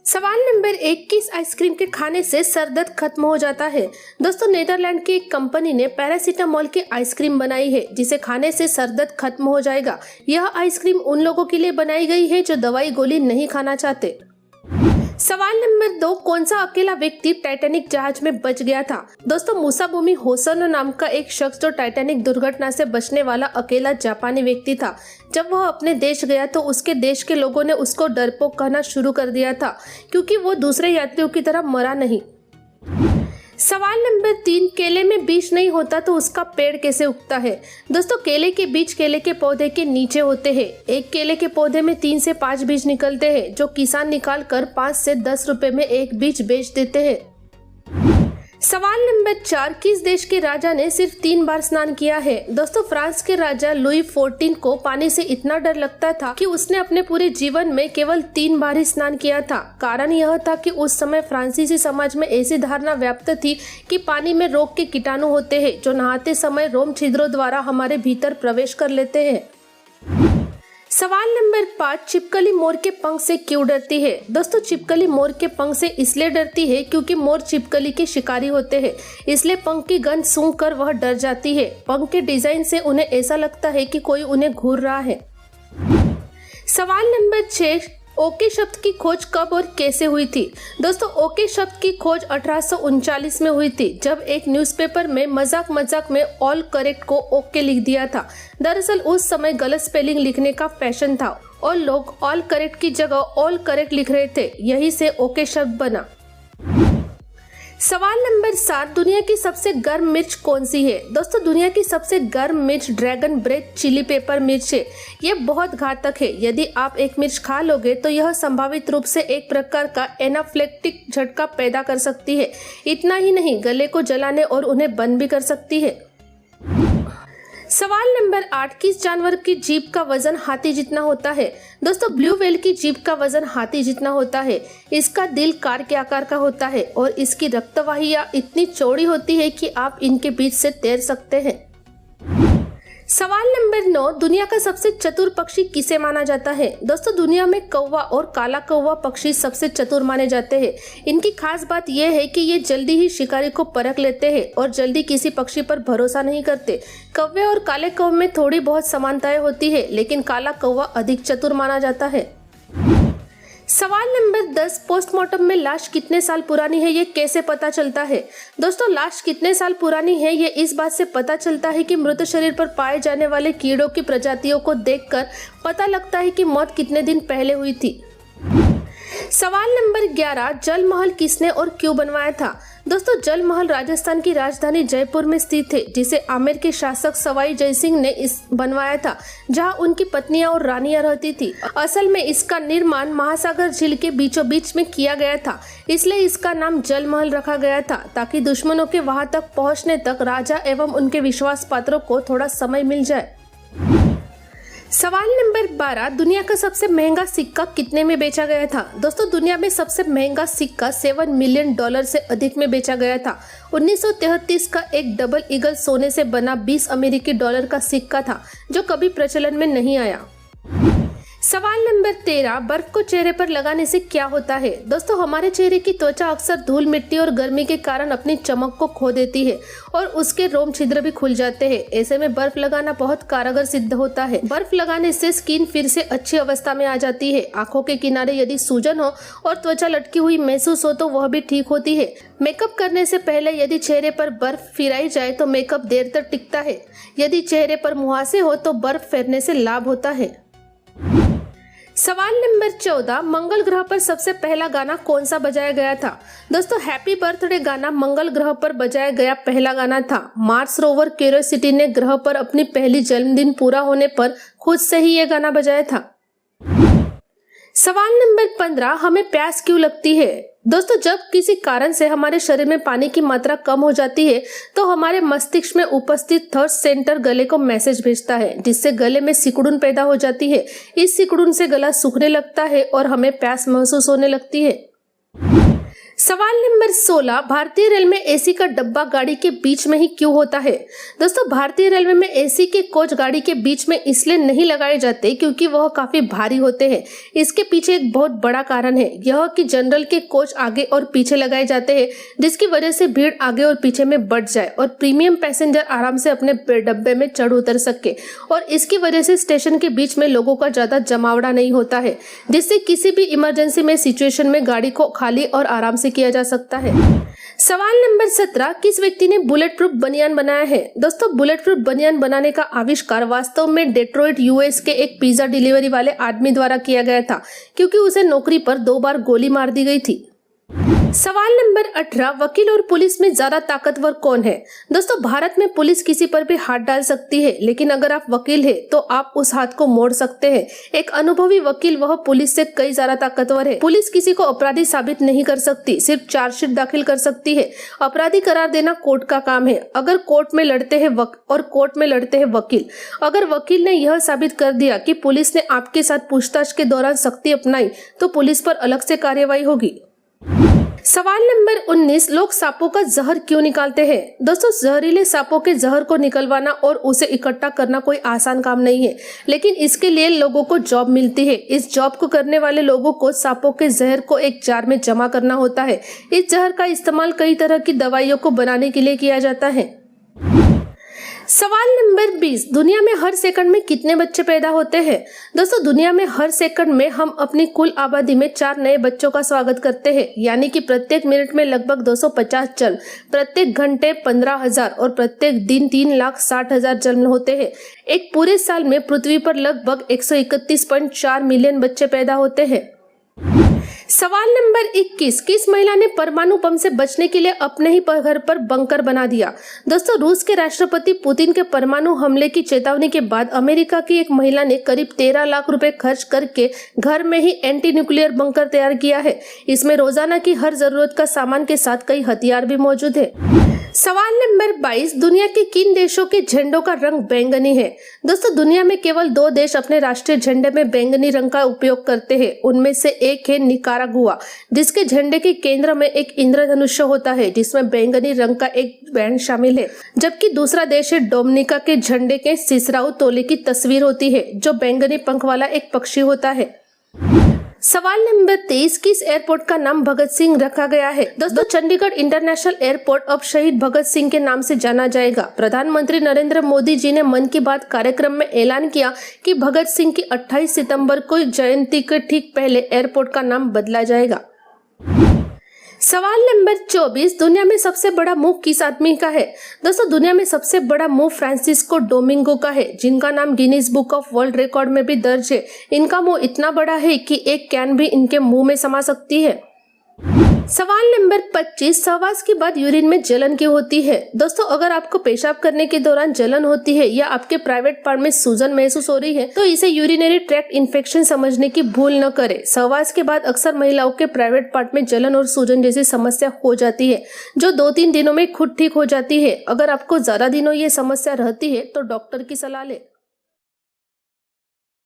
सवाल number 21। Ice cream के खाने से सर दर्द खत्म हो जाता है। दोस्तों, नीदरलैंड की एक कंपनी ने पैरासीटामोल की आइसक्रीम बनाई है जिसे खाने से सर दर्द खत्म हो जाएगा। यह आइसक्रीम उन लोगों के लिए बनाई गई है जो दवाई गोली नहीं खाना चाहते। सवाल नंबर 2। कौन सा अकेला व्यक्ति टाइटैनिक जहाज में बच गया था? दोस्तों, मुसाबुमी होसोनो नाम का एक शख्स जो टाइटैनिक दुर्घटना से बचने वाला अकेला जापानी व्यक्ति था। जब वह अपने देश गया तो उसके देश के लोगों ने उसको डरपोक कहना शुरू कर दिया था क्योंकि वो दूसरे यात्रियों की तरह मरा नहीं। सवाल नंबर 3। केले में बीज नहीं होता तो उसका पेड़ कैसे उगता है? दोस्तों, केले के बीज केले के पौधे के नीचे होते हैं। एक केले के पौधे में 3 से 5 बीज निकलते हैं जो किसान निकाल कर 5 से 10 रुपए में एक बीज बेच देते हैं। सवाल नंबर 4। किस देश के राजा ने सिर्फ 3 बार स्नान किया है? दोस्तों, फ्रांस के राजा लुई 14 को पानी से इतना डर लगता था कि उसने अपने पूरे जीवन में केवल 3 बार ही स्नान किया था। कारण यह था कि उस समय फ्रांसीसी समाज में ऐसी धारणा व्याप्त थी कि पानी में रोग के कीटाणु होते हैं जो नहाते समय रोम छिद्रों द्वारा हमारे भीतर प्रवेश कर लेते हैं। सवाल नंबर 5। छिपकली मोर के पंख से क्यों डरती है? दोस्तों, छिपकली मोर के पंख से इसलिए डरती है क्योंकि मोर छिपकली के शिकारी होते हैं, इसलिए पंख की गंध सूंघकर वह डर जाती है। पंख के डिजाइन से उन्हें ऐसा लगता है कि कोई उन्हें घूर रहा है। सवाल नंबर 6। ओके शब्द की खोज कब और कैसे हुई थी? दोस्तों, ओके शब्द की खोज 1839 में हुई थी जब एक न्यूज़पेपर में मजाक में ऑल करेक्ट को ओके लिख दिया था। दरअसल उस समय गलत स्पेलिंग लिखने का फैशन था और लोग ऑल करेक्ट की जगह ऑल करेक्ट लिख रहे थे, यही से ओके शब्द बना। सवाल नंबर 7। दुनिया की सबसे गर्म मिर्च कौन सी है? दोस्तों, दुनिया की सबसे गर्म मिर्च ड्रैगन ब्रेथ चिली पेपर मिर्च है। यह बहुत घातक है। यदि आप एक मिर्च खा लोगे तो यह संभावित रूप से एक प्रकार का एनाफ्लेक्टिक झटका पैदा कर सकती है। इतना ही नहीं, गले को जलाने और उन्हें बंद भी कर सकती है। सवाल नंबर 8। किस जानवर की जीभ का वजन हाथी जितना होता है? दोस्तों, ब्लू व्हेल की जीभ का वजन हाथी जितना होता है। इसका दिल कार के आकार का होता है और इसकी रक्तवाहियां इतनी चौड़ी होती है कि आप इनके बीच से तैर सकते हैं। सवाल नंबर 9। दुनिया का सबसे चतुर पक्षी किसे माना जाता है? दोस्तों, दुनिया में कौवा और काला कौवा पक्षी सबसे चतुर माने जाते हैं। इनकी खास बात यह है कि ये जल्दी ही शिकारी को परख लेते हैं और जल्दी किसी पक्षी पर भरोसा नहीं करते। कौवे और काले कौवे में थोड़ी बहुत समानताएं होती है, लेकिन काला कौवा अधिक चतुर माना जाता है। सवाल नंबर 10। पोस्टमार्टम में लाश कितने साल पुरानी है, ये कैसे पता चलता है? दोस्तों, लाश कितने साल पुरानी है ये इस बात से पता चलता है कि मृत शरीर पर पाए जाने वाले कीड़ों की प्रजातियों को देखकर पता लगता है कि मौत कितने दिन पहले हुई थी। सवाल नंबर 11। जल महल किसने और क्यों बनवाया था? दोस्तों, जल महल राजस्थान की राजधानी जयपुर में स्थित है जिसे आमेर के शासक सवाई जयसिंह ने बनवाया था, जहां उनकी पत्नियां और रानियां रहती थी। असल में इसका निर्माण महासागर झील के बीचों बीच में किया गया था, इसलिए इसका नाम जल महल रखा गया था ताकि दुश्मनों के वहां तक पहुंचने तक राजा एवं उनके विश्वास पात्रों को थोड़ा समय मिल जाए। सवाल नंबर 12। दुनिया का सबसे महंगा सिक्का कितने में बेचा गया था? दोस्तों, दुनिया में सबसे महंगा सिक्का $7 मिलियन से अधिक में बेचा गया था। 1933 का एक डबल ईगल सोने से बना $20 का सिक्का था जो कभी प्रचलन में नहीं आया। सवाल नंबर 13। बर्फ को चेहरे पर लगाने से क्या होता है? दोस्तों, हमारे चेहरे की त्वचा अक्सर धूल मिट्टी और गर्मी के कारण अपनी चमक को खो देती है और उसके रोम छिद्र भी खुल जाते हैं। ऐसे में बर्फ लगाना बहुत कारगर सिद्ध होता है। बर्फ लगाने से स्किन फिर से अच्छी अवस्था में आ जाती है। आंखों के किनारे यदि सूजन हो और त्वचा लटकी हुई महसूस हो तो वह भी ठीक होती है। मेकअप करने से पहले यदि चेहरे पर बर्फ फिराई जाए तो मेकअप देर तक टिकता है। यदि चेहरे पर मुहासे हो तो बर्फ फेरने से लाभ होता है। सवाल नंबर 14। मंगल ग्रह पर सबसे पहला गाना कौन सा बजाया गया था? दोस्तों, हैप्पी बर्थडे गाना मंगल ग्रह पर बजाया गया पहला गाना था। मार्स रोवर क्यूरियोसिटी ने ग्रह पर अपनी पहली जन्मदिन पूरा होने पर खुद से ही यह गाना बजाया था। सवाल नंबर 15। हमें प्यास क्यों लगती है? दोस्तों, जब किसी कारण से हमारे शरीर में पानी की मात्रा कम हो जाती है तो हमारे मस्तिष्क में उपस्थित थर्स्ट सेंटर गले को मैसेज भेजता है जिससे गले में सिकुड़न पैदा हो जाती है। इस सिकुड़न से गला सूखने लगता है और हमें प्यास महसूस होने लगती है। सवाल नंबर 16, भारतीय रेल में एसी का डब्बा गाड़ी के बीच में ही क्यों होता है? दोस्तों, भारतीय रेलवे में एसी के कोच गाड़ी के बीच में इसलिए नहीं लगाए जाते क्योंकि वह काफी भारी होते हैं। इसके पीछे एक बहुत बड़ा कारण है यह कि जनरल के कोच आगे और पीछे लगाए जाते हैं, जिसकी वजह से भीड़ आगे और पीछे में बढ़ जाए और प्रीमियम पैसेंजर आराम से अपने डब्बे में चढ़ उतर सके। और इसकी वजह से स्टेशन के बीच में लोगों का ज्यादा जमावड़ा नहीं होता है, जिससे किसी भी इमरजेंसी में सिचुएशन में गाड़ी को खाली और आराम से किया जा सकता है। सवाल नंबर 17, किस व्यक्ति ने बुलेट प्रूफ बनियान बनाया है? दोस्तों, बुलेट प्रूफ बनियान बनाने का आविष्कार वास्तव में डेट्रॉइट यूएस के एक पिज्जा डिलीवरी वाले आदमी द्वारा किया गया था, क्योंकि उसे नौकरी पर 2 बार गोली मार दी गई थी। सवाल नंबर 18, वकील और पुलिस में ज्यादा ताकतवर कौन है? दोस्तों, भारत में पुलिस किसी पर भी हाथ डाल सकती है, लेकिन अगर आप वकील हैं तो आप उस हाथ को मोड़ सकते हैं। एक अनुभवी वकील वह पुलिस से कई ज्यादा ताकतवर है। पुलिस किसी को अपराधी साबित नहीं कर सकती, सिर्फ चार्जशीट दाखिल कर सकती है। अपराधी करार देना कोर्ट का काम है। अगर कोर्ट में लड़ते हैं वकील। अगर वकील ने यह साबित कर दिया कि पुलिस ने आपके साथ पूछताछ के दौरान सख्ती अपनाई तो पुलिस पर अलग से कार्रवाई होगी। सवाल नंबर 19, लोग सांपों का जहर क्यों निकालते हैं? दोस्तों, जहरीले सांपों के जहर को निकलवाना और उसे इकट्ठा करना कोई आसान काम नहीं है, लेकिन इसके लिए लोगों को जॉब मिलती है। इस जॉब को करने वाले लोगों को सांपों के जहर को एक जार में जमा करना होता है। इस जहर का इस्तेमाल कई तरह की दवाइयों को बनाने के लिए किया जाता है। सवाल नंबर 20, दुनिया में हर सेकंड में कितने बच्चे पैदा होते हैं? दोस्तों, दुनिया में हर सेकंड में हम अपनी कुल आबादी में 4 नए बच्चों का स्वागत करते हैं, यानी कि प्रत्येक मिनट में लगभग 250 जन्म, प्रत्येक घंटे 15,000 और प्रत्येक दिन 3,60,000 जन्म होते हैं। एक पूरे साल में पृथ्वी पर लगभग 131.4 मिलियन बच्चे पैदा होते हैं। सवाल नंबर 21, किस महिला ने परमाणु बम से बचने के लिए अपने ही घर पर बंकर बना दिया? दोस्तों, रूस के राष्ट्रपति पुतिन के परमाणु हमले की चेतावनी के बाद अमेरिका की एक महिला ने करीब 13 लाख रुपए खर्च करके घर में ही एंटी न्यूक्लियर बंकर तैयार किया है। इसमें रोजाना की हर जरूरत का सामान के साथ कई हथियार भी मौजूद है। सवाल नंबर 22, दुनिया के किन देशों के झंडों का रंग बैंगनी है? दोस्तों, दुनिया में केवल 2 देश अपने राष्ट्रीय झंडे में बैंगनी रंग का उपयोग करते हैं। उनमें से एक है निकारागुआ, जिसके झंडे के केंद्र में एक इंद्रधनुष होता है जिसमें बैंगनी रंग का एक बैंड शामिल है, जबकि दूसरा देश है डोमिनिका के झंडे के सिसराऊ तोले की तस्वीर होती है जो बैंगनी पंख वाला एक पक्षी होता है। सवाल नंबर 23, किस एयरपोर्ट का नाम भगत सिंह रखा गया है? दोस्तों, चंडीगढ़ इंटरनेशनल एयरपोर्ट अब शहीद भगत सिंह के नाम से जाना जाएगा। प्रधानमंत्री नरेंद्र मोदी जी ने मन की बात कार्यक्रम में ऐलान किया कि भगत सिंह की 28 सितंबर को जयंती के ठीक पहले एयरपोर्ट का नाम बदला जाएगा। सवाल नंबर 24, दुनिया में सबसे बड़ा मुंह किस आदमी का है? दोस्तों, दुनिया में सबसे बड़ा मुंह फ्रांसिस्को डोमिंगो का है, जिनका नाम Guinness book of world record में भी दर्ज है। इनका मुंह इतना बड़ा है कि एक कैन भी इनके मुंह में समा सकती है। सवाल नंबर 25, सहवास के बाद यूरिन में जलन क्यों होती है? दोस्तों, अगर आपको पेशाब करने के दौरान जलन होती है या आपके प्राइवेट पार्ट में सूजन महसूस हो रही है तो इसे यूरिनरी ट्रैक्ट इन्फेक्शन समझने की भूल न करें। सहवास के बाद अक्सर महिलाओं के प्राइवेट पार्ट में जलन और सूजन जैसी समस्या हो जाती है, जो 2-3 दिनों में खुद ठीक हो जाती है। अगर आपको ज्यादा दिनों ये समस्या रहती है तो डॉक्टर की सलाह लें।